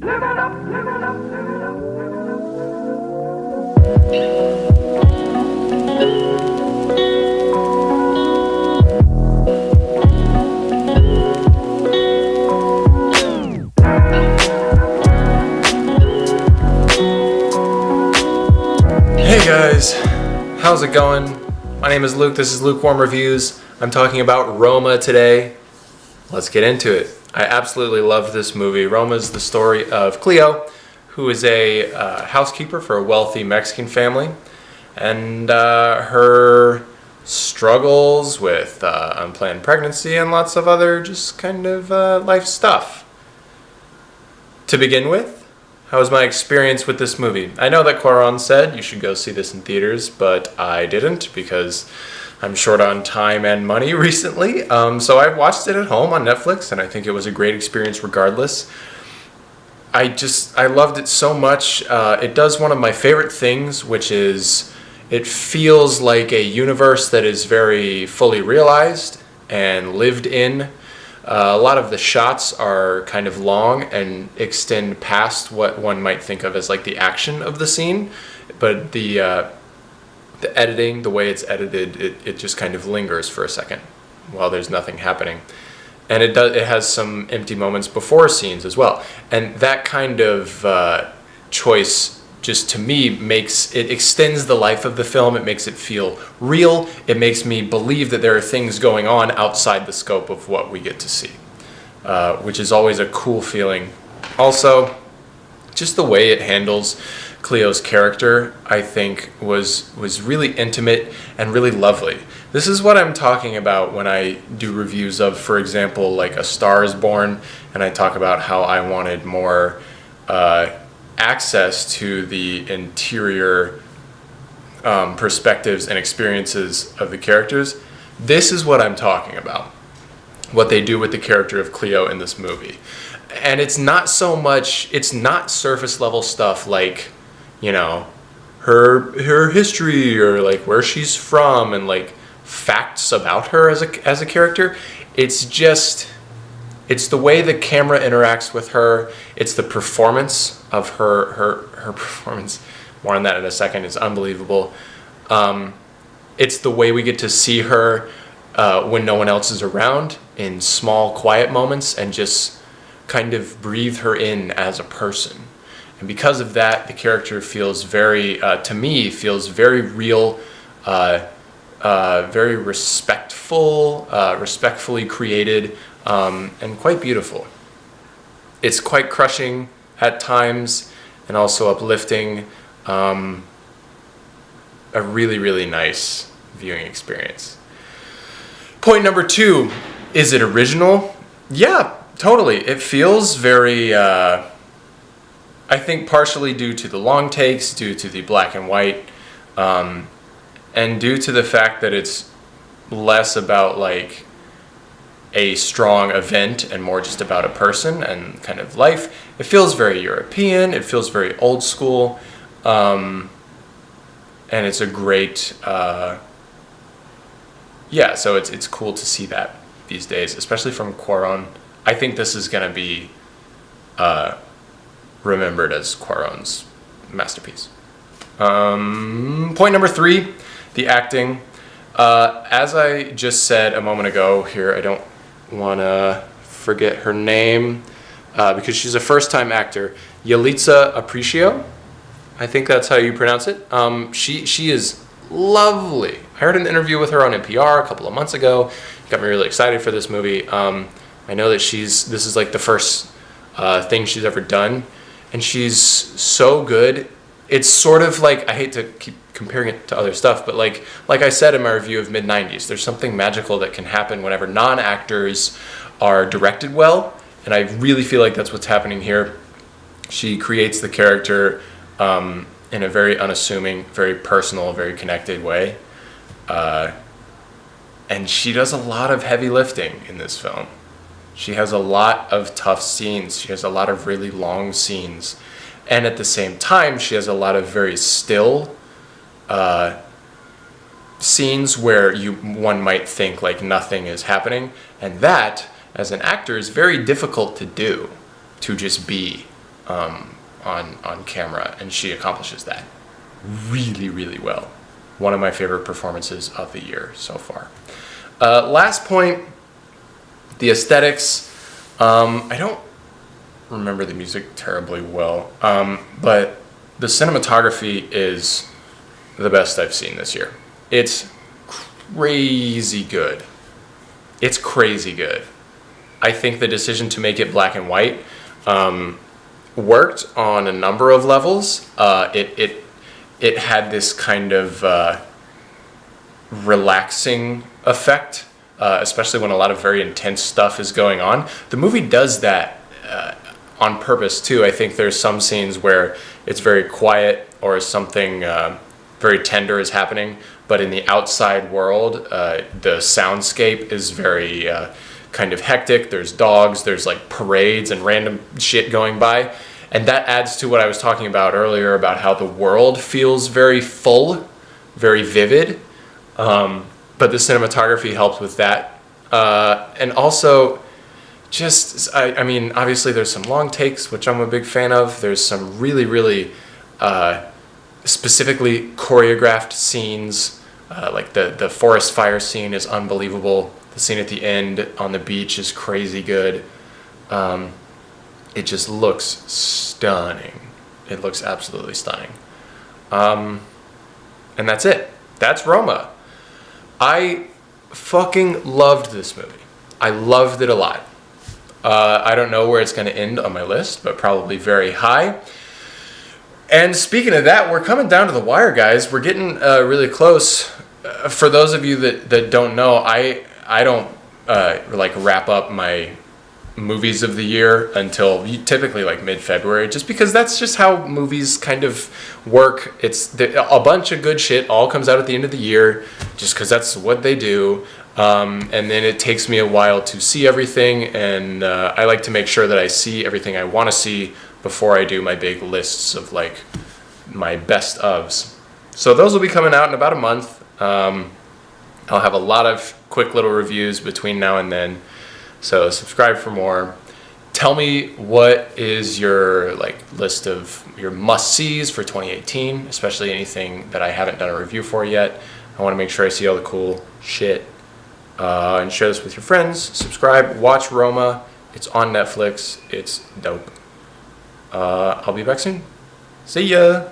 Hey guys, how's it going? My name is Luke, this is Lukewarm Reviews. I'm talking about Roma today. Let's get into it. I absolutely loved this movie. Roma is the story of Cleo, who is a housekeeper for a wealthy Mexican family, and her struggles with unplanned pregnancy and lots of other just kind of life stuff. To begin with, how was my experience with this movie? I know that Cuarón said you should go see this in theaters, but I didn't because I'm short on time and money recently. So I watched it at home on Netflix, and I think it was a great experience regardless. I loved it so much. It does one of my favorite things, which is it feels like a universe that is very fully realized and lived in. A lot of the shots are kind of long and extend past what one might think of as like the action of the scene, but the editing, the way it's edited, it just kind of lingers for a second while there's nothing happening. And it has some empty moments before scenes as well. And that kind of choice just to me extends the life of the film. It makes it feel real. It makes me believe that there are things going on outside the scope of what we get to see, which is always a cool feeling. Also, just the way it handles Cleo's character, I think, was really intimate and really lovely. This is what I'm talking about when I do reviews of, for example, like A Star is Born, and I talk about how I wanted more access to the interior perspectives and experiences of the characters. This is what I'm talking about, what they do with the character of Cleo in this movie. And it's not surface level stuff like, you know, her history or like where she's from and like facts about her as a character. It's the way the camera interacts with her. It's the performance of her performance. More on that in a second. It's unbelievable. It's the way we get to see her when no one else is around in small, quiet moments and just kind of breathe her in as a person. And because of that, the character feels to me, feels very real, very respectful, respectfully created, and quite beautiful. It's quite crushing at times and also uplifting. A really, really nice viewing experience. Point number 2, is it original? Yeah, totally. It feels very, I think partially due to the long takes, due to the black and white, and due to the fact that it's less about like a strong event and more just about a person and kind of life. It feels very European, it feels very old school, and it's a great, so it's cool to see that these days, especially from Cuarón. I think this is going to be remembered as Cuarón's masterpiece. Point number 3, the acting. As I just said a moment ago here, I don't want to forget her name because she's a first-time actor. Yalitza Aparicio, I think that's how you pronounce it. She is lovely. I heard an interview with her on NPR a couple of months ago. Got me really excited for this movie. I know that this is like the first thing she's ever done, and she's so good. It's sort of like, I hate to keep comparing it to other stuff, but like I said in my review of mid-90s, there's something magical that can happen whenever non-actors are directed well, and I really feel like that's what's happening here. She creates the character in a very unassuming, very personal, very connected way. And she does a lot of heavy lifting in this film. She has a lot of tough scenes. She has a lot of really long scenes. And at the same time, she has a lot of very still scenes where one might think like nothing is happening. And that, as an actor, is very difficult to do, to just be. on camera, and she accomplishes that really, really well. One of my favorite performances of the year so far. Last point, the aesthetics. I don't remember the music terribly well, but the cinematography is the best I've seen this year. It's crazy good. It's crazy good. I think the decision to make it black and white worked on a number of levels. It had this kind of relaxing effect, especially when a lot of very intense stuff is going on. The movie does that on purpose too. I think there's some scenes where it's very quiet or something very tender is happening, but in the outside world, the soundscape is very kind of hectic. There's dogs, there's like parades and random shit going by. And that adds to what I was talking about earlier about how the world feels very full, very vivid. But the cinematography helps with that. And also, I mean, obviously there's some long takes, which I'm a big fan of. There's some really, really specifically choreographed scenes. Like the forest fire scene is unbelievable. The scene at the end on the beach is crazy good. It just looks stunning. It looks absolutely stunning. And that's it. That's Roma. I fucking loved this movie. I loved it a lot. I don't know where it's going to end on my list, but probably very high. And speaking of that, we're coming down to the wire, guys. We're getting really close. For those of you that don't know, I don't like wrap up my movies of the year until typically like mid-February, just because that's just how movies kind of work. It's a bunch of good shit all comes out at the end of the year, just because that's what they do. And then it takes me a while to see everything, and I like to make sure that I see everything I want to see before I do my big lists of like my best ofs. So those will be coming out in about a month. I'll have a lot of quick little reviews between now and then. So subscribe for more. Tell me what is your like list of your must-sees for 2018, especially anything that I haven't done a review for yet. I want to make sure I see all the cool shit. And share this with your friends. Subscribe. Watch Roma. It's on Netflix. It's dope. I'll be back soon. See ya.